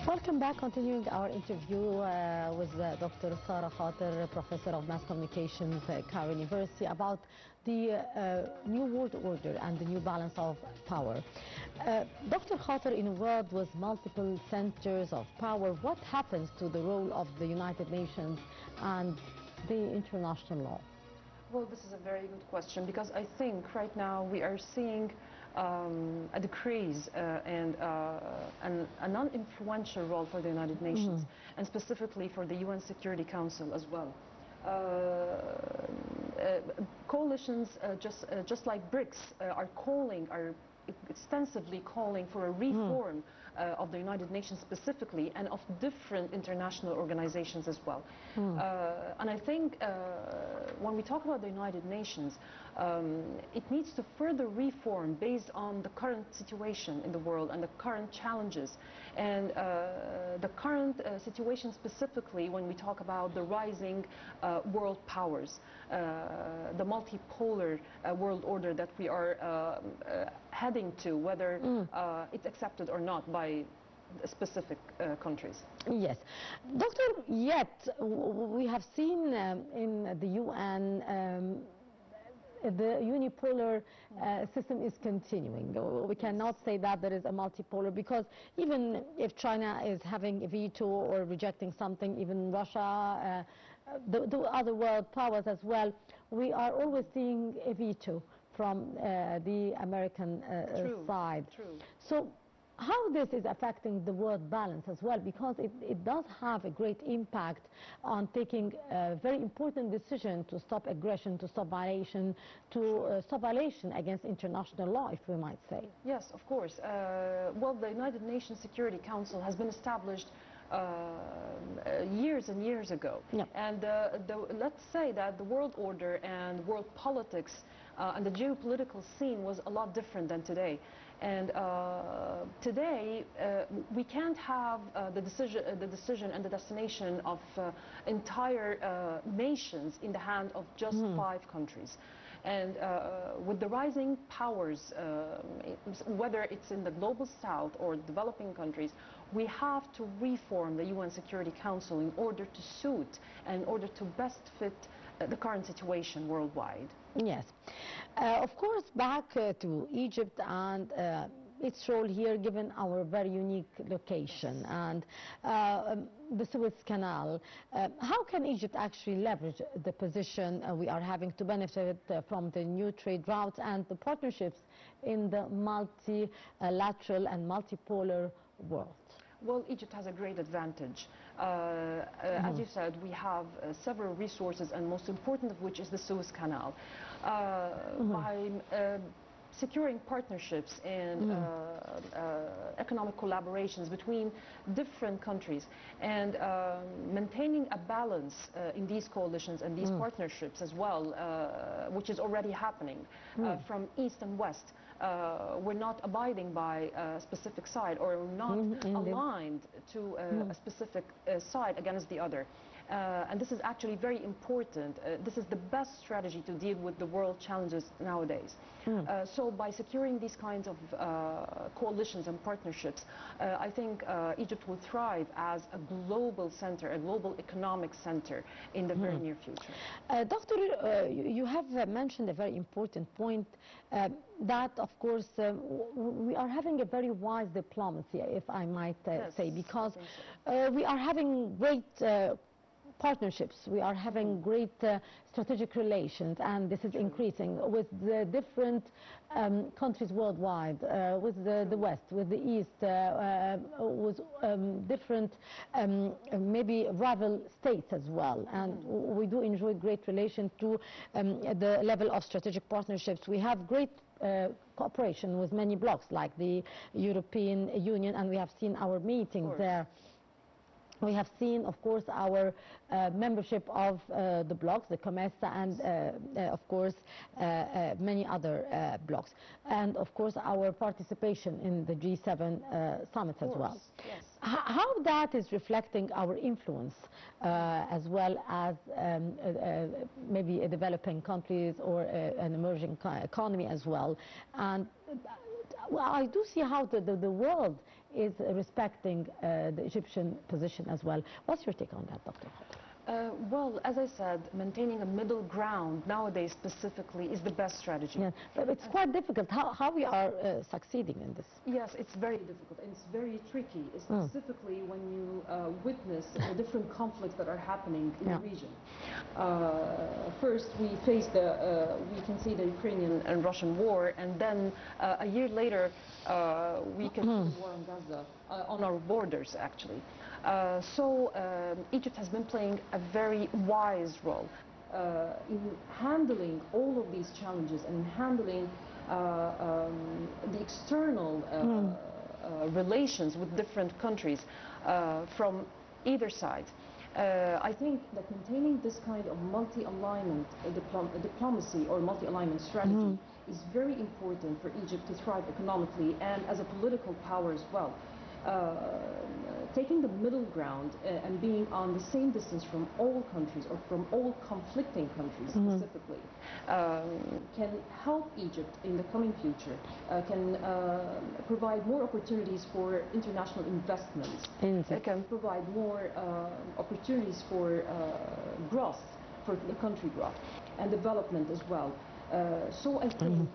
Welcome back, continuing our interview with Dr. Sara Khater, Professor of Mass Communications at Cairo University, about the new world order and the new balance of power. Dr. Khater, in a world with multiple centers of power, what happens to the role of the United Nations and the international law? Well, this is a very good question, because I think right now we are seeing a decrease and a non-influential role for the United Nations, and specifically for the UN Security Council as well. Coalitions just like BRICS are extensively calling for a reform of the United Nations specifically, and of different international organizations as well. And I think when we talk about the United Nations, it needs to further reform based on the current situation in the world and the current challenges, and the current situation specifically when we talk about the rising world powers, the multipolar world order that we are heading to, whether it's accepted or not by specific countries. Yes. Doctor, yet we have seen in the UN the unipolar system is continuing. We cannot say that there is a multipolar, because even if China is having a veto or rejecting something, even Russia, the other world powers as well, we are always seeing a veto from the American side. True. So how this is affecting the world balance as well, because it does have a great impact on taking a very important decision to stop aggression, to stop violation, to stop violation against international law, if we might say. Yes, of course. Well, the United Nations Security Council has been established years and years ago. Yep. And let's say that the world order and world politics and the geopolitical scene was a lot different than today. And today we can't have the decision and the destination of entire nations in the hand of just 5 countries. And with the rising powers, whether it's in the global south or developing countries, we have to reform the UN Security Council in order to suit and in order to best fit the current situation worldwide. Yes. Of course, back to Egypt and its role here, given our very unique location and the Suez Canal. How can Egypt actually leverage the position we are having to benefit from the new trade routes and the partnerships in the multilateral and multipolar world? Well, Egypt has a great advantage. As you said, we have several resources, and most important of which is the Suez Canal. By securing partnerships and economic collaborations between different countries, and maintaining a balance in these coalitions and these partnerships as well, which is already happening from east and west. We're not abiding by a specific side, or not aligned to a specific side against the other. And this is actually very important. This is the best strategy to deal with the world challenges nowadays. So by securing these kinds of coalitions and partnerships, I think Egypt will thrive as a global center, a global economic center in the very near future. Doctor, you have mentioned a very important point, that of course we are having a very wise diplomacy, if I might say, because we are having great partnerships. We are having great strategic relations, and this is increasing with the different countries worldwide, with the West, with the East, with different maybe rival states as well. And we do enjoy great relations to the level of strategic partnerships. We have great cooperation with many blocs like the European Union, and we have seen our meetings there. We have seen, of course, our membership of the blocs, the COMESA, and of course many other blocs, and of course our participation in the G7 summit as well. Yes. How that is reflecting our influence as well as maybe developing countries or an emerging economy as well. And I do see how the world is respecting the Egyptian position as well. What's your take on that, Dr. Khater? Well, as I said, maintaining a middle ground nowadays specifically is the best strategy. Yeah, but it's quite difficult. How we are succeeding in this? Yes, it's very difficult and it's very tricky, specifically when you witness the different conflicts that are happening in the region. First, we can see the Ukrainian and Russian war, and then a year later, we can see the war on Gaza, on our borders, actually. So Egypt has been playing a very wise role in handling all of these challenges and in handling the external relations with different countries from either side. I think that maintaining this kind of multi-alignment diplomacy or multi-alignment strategy is very important for Egypt to thrive economically and as a political power as well. Taking the middle ground and being on the same distance from all countries or from all conflicting countries specifically can help Egypt in the coming future, can provide more opportunities for international investments. It can provide more opportunities for growth, for the country growth and development as well. So I think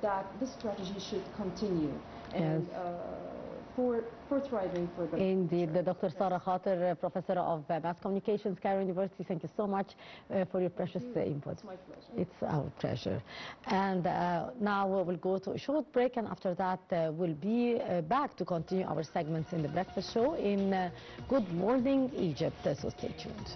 that this strategy should continue. And for thriving for the Indeed, Dr. Sara Khater, Professor of Mass Communications, Cairo University, thank you so much for your precious input. It's my pleasure. It's our pleasure. And now we will go to a short break, and after that we'll be back to continue our segments in the breakfast show in Good Morning Egypt, so stay tuned.